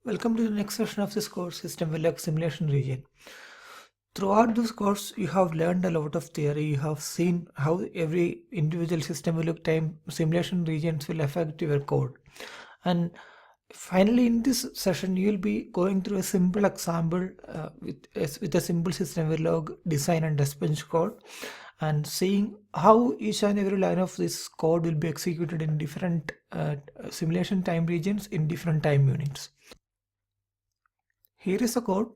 Welcome to the next session of this course, Systemverilog Simulation Region. Throughout this course, you have learned a lot of theory. You have seen how every individual Systemverilog time simulation regions will affect your code. And finally, in this session, you will be going through a simple example with a simple Systemverilog design and dispatch code, and seeing how each and every line of this code will be executed in different simulation time regions in different time units. Here is the code.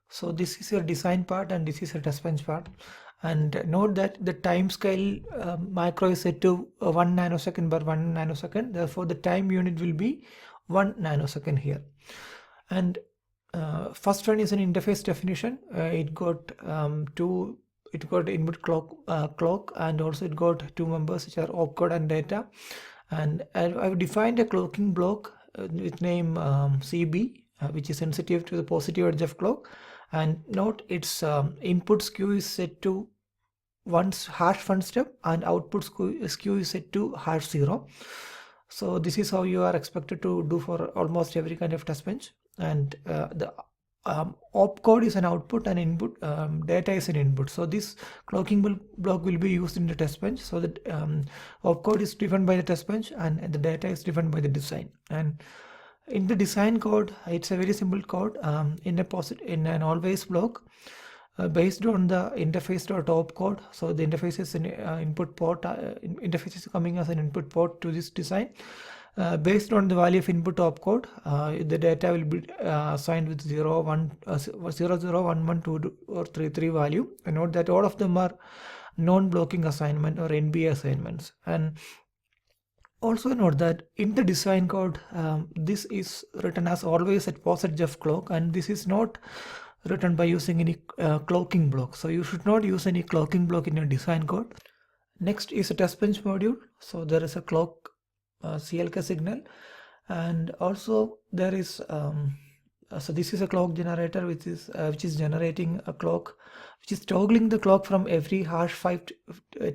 So this is your design part and this is your test bench part. And note that the time scale macro is set to 1 nanosecond per 1 nanosecond. Therefore, the time unit will be 1 nanosecond here. And first one is an interface definition. It got input clock, and also it got two members which are opcode and data. And I've defined a clocking block with name CB, which is sensitive to the positive edge of clock. And note its input skew is set to #1 step and output skew is set to #0. So this is how you are expected to do for almost every kind of test bench. And the opcode is an output and input data is an input. So this clocking block will be used in the test bench. So that opcode is driven by the test bench and the data is driven by the design. And in the design code, it's a very simple code in an always block based on the interface.opcode. So the interface is an input port. Interface is coming as an input port to this design. Based on the value of input opcode, the data will be assigned with 0, 1, 0, 0, 1, 1, 2, or 3, 3 value. And note that all of them are non-blocking assignment or NBA assignments. And also note that in the design code, this is written as always at postage of clock, and this is not written by using any clocking block. So you should not use any clocking block in your design code. Next is a test bench module. So there is a clock CLK signal, and also there is so this is a clock generator which is generating a clock which is toggling the clock from every #5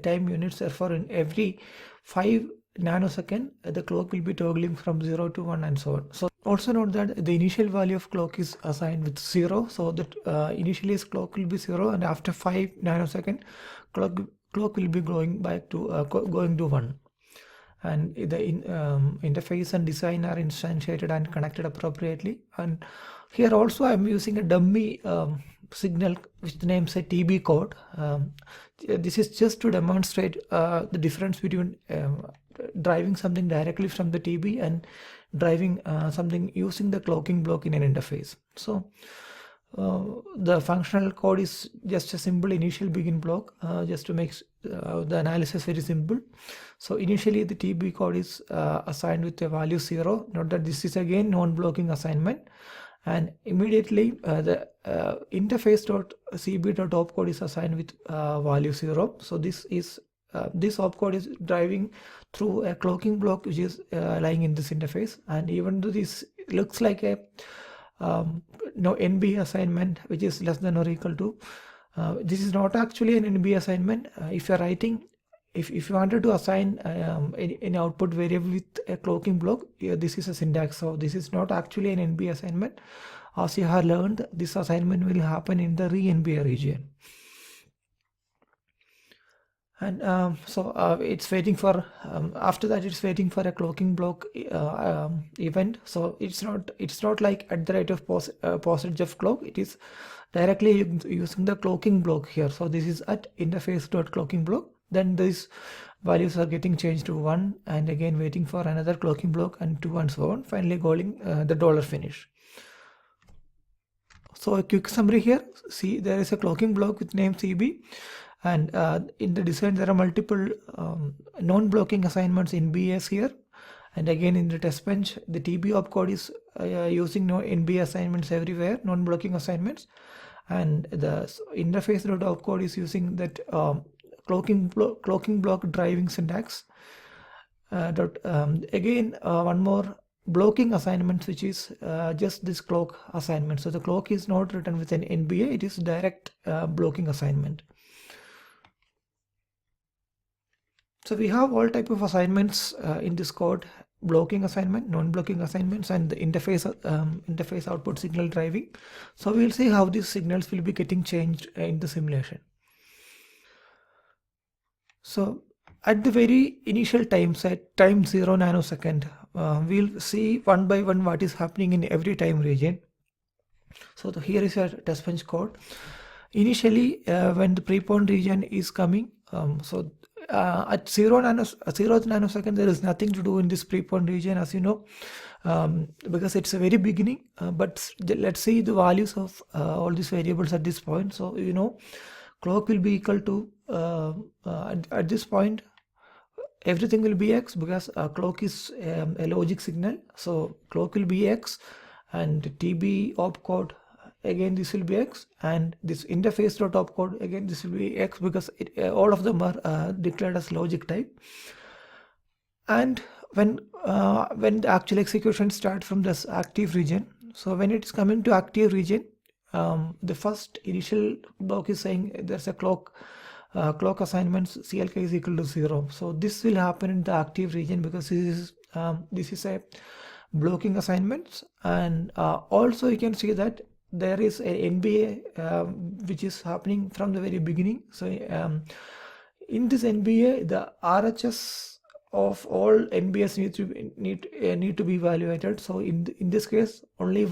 time units. Therefore, in every 5 nanosecond the clock will be toggling from 0 to 1 and so on. So also note that the initial value of clock is assigned with 0, so that initially clock will be 0, and after 5 nanosecond clock will be going back to going to 1. And the interface and design are instantiated and connected appropriately. And here also I'm using a dummy signal which the name say TB code. This is just to demonstrate the difference between driving something directly from the TB and driving something using the clocking block in an interface. So the functional code is just a simple initial begin block just to make the analysis very simple. So initially the TB code is assigned with a value 0. Note that this is again non-blocking assignment, and immediately the interface.cb.opcode is assigned with value 0. So this opcode is driving through a clocking block which is lying in this interface. And even though this looks like a NB assignment which is less than or equal to, this is not actually an NB assignment. If you're writing, if you wanted to assign any output variable with a clocking block, this is a syntax. So this is not actually an NB assignment. As you have learned, this assignment will happen in the re-NBA region. And so it's waiting for after that it's waiting for a clocking block event. So it's not like at the rate of postage of clock. It is directly using the clocking block here. So this is at interface.clocking block. Then these values are getting changed to 1, and again waiting for another clocking block and 2 and so on. Finally calling the $finish. So a quick summary here. See, there is a clocking block with name CB. And in the design there are multiple non-blocking assignments in BS here. And again in the test bench the TB opcode is using no NB assignments everywhere, non-blocking assignments. And the interface.opcode is using that clocking block driving syntax. Again one more blocking assignment which is just this clock assignment. So the clock is not written with an NBA, it is direct blocking assignment. So we have all type of assignments in this code. blocking assignment, non-blocking assignments, and the interface output signal driving. So we'll see how these signals will be getting changed in the simulation. So at the very initial time set, time 0 nanosecond, we'll see one by one what is happening in every time region. So here is a test bench code. Initially, when the preponed region is coming, at 0th nanosecond, there is nothing to do in this preponed region, as you know, because it's a very beginning. But let's see the values of all these variables at this point. So you know, clock will be equal to at this point, everything will be x, because clock is a logic signal. So clock will be x, and TB opcode, again this will be x, and this interface dot opcode, again this will be x, because all of them are declared as logic type. And when the actual execution starts from this active region, so when it is coming to active region, the first initial block is saying there's a clock assignments CLK is equal to 0. So this will happen in the active region, because this is a blocking assignments. And also you can see that there is a NBA which is happening from the very beginning. So in this NBA, the RHS of all NBS need to be evaluated. So in this case, only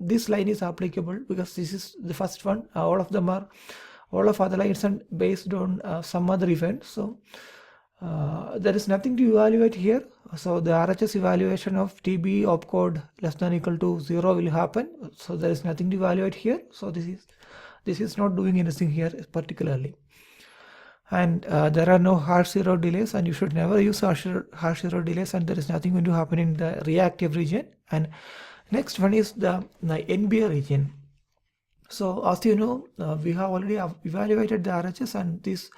this line is applicable, because this is the first one. All of other lines are based on some other event. So there is nothing to evaluate here. So the RHS evaluation of TB opcode less than equal to 0 will happen. So there is nothing to evaluate here. So this is not doing anything here particularly. And there are no hard zero delays, and you should never use hard zero delays, and there is nothing going to happen in the reactive region. And next one is the NBA region. So as you know, we have already evaluated the RHS, and this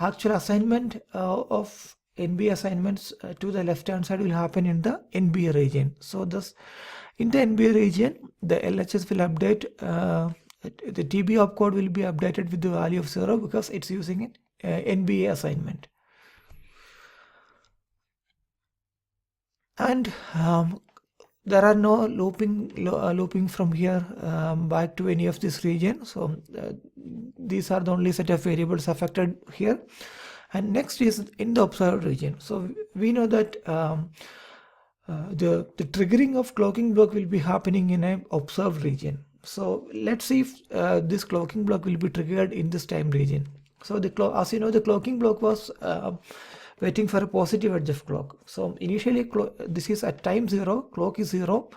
actual assignment of NBA assignments to the left hand side will happen in the NBA region. So thus in the NBA region, the LHS will update, the TB opcode will be updated with the value of 0, because it's using an NBA assignment. And there are no looping from here back to any of this region. So these are the only set of variables affected here. And next is in the observed region. So we know that the triggering of clocking block will be happening in an observed region. So let's see if this clocking block will be triggered in this time region. So as you know, the clocking block was waiting for a positive edge of clock. So initially this is at time 0, clock is 0.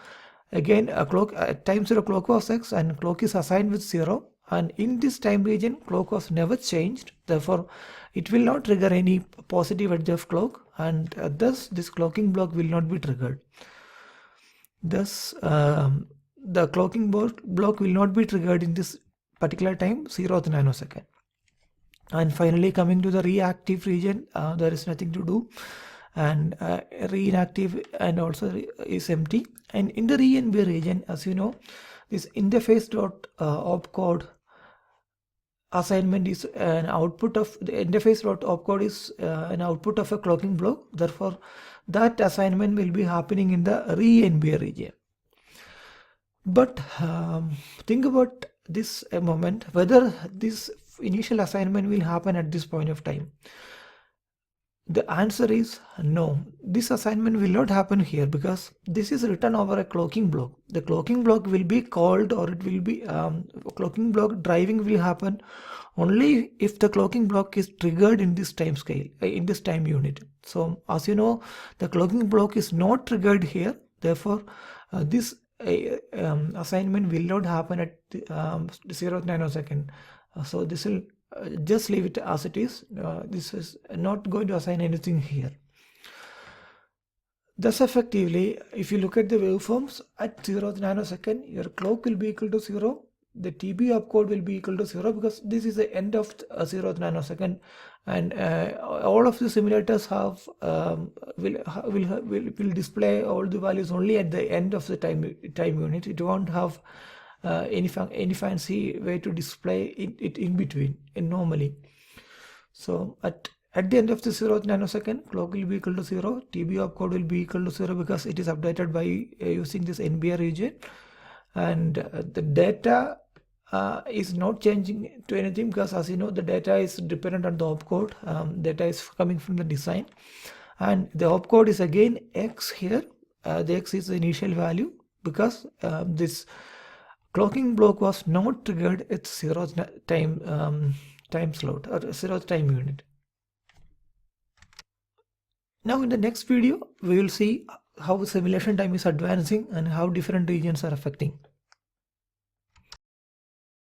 Again, at time 0 clock was x, and clock is assigned with 0. And in this time region, clock was never changed. Therefore, it will not trigger any positive edge of clock, and thus this clocking block will not be triggered. Thus, the clocking block will not be triggered in this particular time, 0th nanosecond. And finally, coming to the reactive region, there is nothing to do, and re-inactive and also is empty. And in the re-NBA region, as you know, this interface dot opcode assignment is an output of the interface dot opcode is an output of a clocking block. Therefore, that assignment will be happening in the re-NBA region. But think about this a moment, whether this initial assignment will happen at this point of time. The answer is no. This assignment will not happen here, because this is written over a clocking block. The clocking block will be called, or it will be clocking block driving will happen only if the clocking block is triggered in this time scale, in this time unit. So as you know, the clocking block is not triggered here. Therefore, this assignment will not happen at 0th nanosecond. So this will just leave it as it is. This is not going to assign anything here. Thus effectively, if you look at the waveforms at 0th nanosecond, your clock will be equal to 0. The TB opcode will be equal to 0, because this is the end of 0th nanosecond, and all of the simulators have will display all the values only at the end of the time unit. It won't have any fancy way to display it in between normally. So at At the end of the 0th nanosecond, clock will be equal to 0, TB opcode will be equal to 0 because it is updated by using this NBR region, and the data is not changing to anything because, as you know, the data is dependent on the opcode. Data is coming from the design, and the opcode is again X here. The X is the initial value because this clocking block was not triggered at 0th time slot or 0th time unit. Now in the next video, we will see how simulation time is advancing and how different regions are affecting.